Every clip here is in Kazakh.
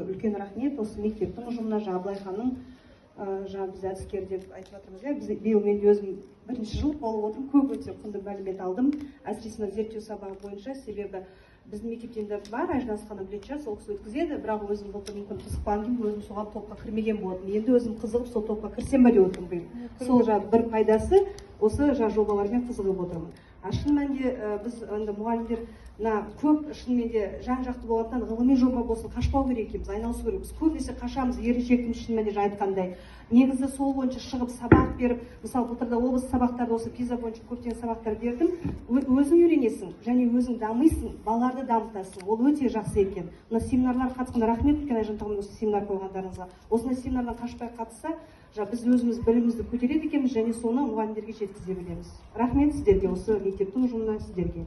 Үлкен рахмет осы мектептің ұжымына, Абылай ханым, біз әдіскер деп айтып жатырмыз. Биыл мен өзім бірінші жыл болып отырмын, көп өте құнды мәлімет алдым. Әсіресе зерттеу сабағы бойынша, себебі біздің мектептен де бар, Айжанас ханым білетін шығар, сол кісі өткізеді, бірақ өзім былтыр мүмкін қызықпаған кейін өзім соған топқа кірмеген болатын. Енді өзім қызығып сол топқа кірсем бе деп отырмын биыл. Сол бір пайдасы осы жобалармен қызығып отырмын. Шын мәнінде біз мұғалімдер көп шынымен де жан-жақты болғандықтан ғылыми жоба болсын қашпау керек екенбіз, айналысу керек. Біз көбінесе қашамыз, еріншектің шынымен де айтқандай. Негізі сол бойынша шығып сабақ беріп, мысалы былтырда облыс сабақтарда осы пиза бойынша көптеген сабақтар бердім. Өзің үйренесің және өзің дамисың, балаларды дамытасың. Ол өте жақсы екен. Мына семинарлар қатысқанда рахмет үлкен Айжан тағым осы семинар қойғандарыңызға. Осындай семинардан қашпай қатысса, біз өзіміз білімімізді көтереді екенбіз және соны мұғалімдерге жеткізе білеміз. Рахмет сіздерге, осы мектептің ұжымына, сіздерге.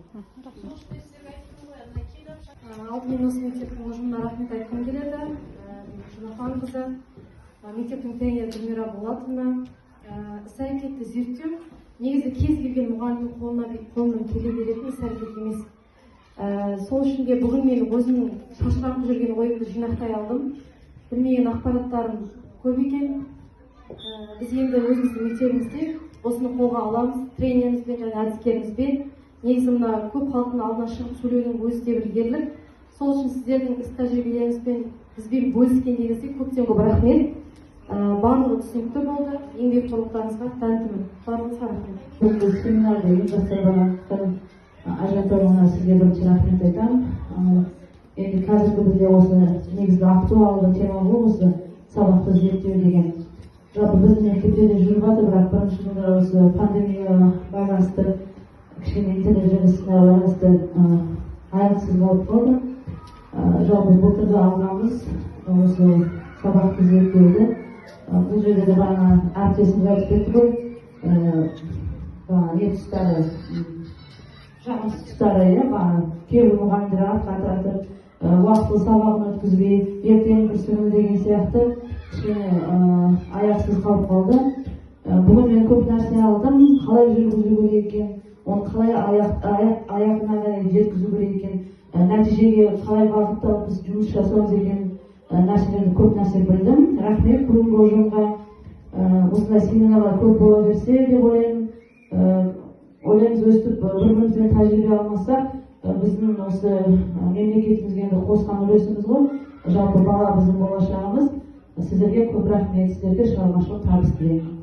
Алдымен осы мектептің ұжымына рахмет айтқым келеді. Жұрнақанқызы, мектептің тренері Гүлмира Болатовна. Іс-әрекетті зерттеу негізі кез келген мұғалімнің қолынан келе беретін іс-әрекет емес. Сол үшін де бүгін мен өзімнің шашыраңқы жүрген ойымды жинақтай алдым. Білмеген ақпараттарым көп екен. Біз енді өзіміздің мектебімізде осыны қолға аламыз, тренерімізбен және әдіскерімізбен. Негізі мына көп халықтың алдына шығып сөйлеудің өзі де бір ерлік. Сол үшін сіздердің іс-тәжірибелеріңізбен бізбен бөліскендеріңізге көптен көп рахмет. Барлығы түсінікті болды. Еңбек қорлықтарыңызға тәнтімін. Барлығыңызға рахмет. Бұл семинарды ұйымдастырғандықтан Айжан тобына сізге бірінші рахмет айтамын. Енді қазіргі бізде осы негізгі актуалды тема бұл осы сабақты зерттеу деген. Жалпы біздің мектепте де жүріп жатыр, бірақ бірінші жылдары осы пандемияға байланысты кішкене интернет желісіне байланысты аяқсыз болып қалды. Жалпы былтырда алғанбыз осы сабақты зерттеуді. Бұл жерде де бағана әріптесіміз айтып кетті ғой, не тұстары, жақсы тұстары, кейбір мұғалімдер артық уақытылы сабағын өткізбей, ертең күрсіну деген сияқты кішкене аяқсыз қалып қалды. Бүгін мен көп нәрсе алдым, қалай жүргізу керек екен, оны қалай аяғына қарай жеткізу керек екен, нәтижеге қалай бағытталып біз жұмыс жасауымыз екен нәрселерді көп нәрсе білдім. Рахмет бүгінгі ұжымға. Осындай семинарлар көп бола берсе деп ойлаймын. Ойлаймыз өстіп бір-бірімізбен тәжірибе алмасақ, біздің осы мемлекетімізге қосқан үлесіміз ғой. Жалпы бала біздің болашағымыз. Сіздерге көп рахмет, сіздерге шығармашылық табыс тілеймін.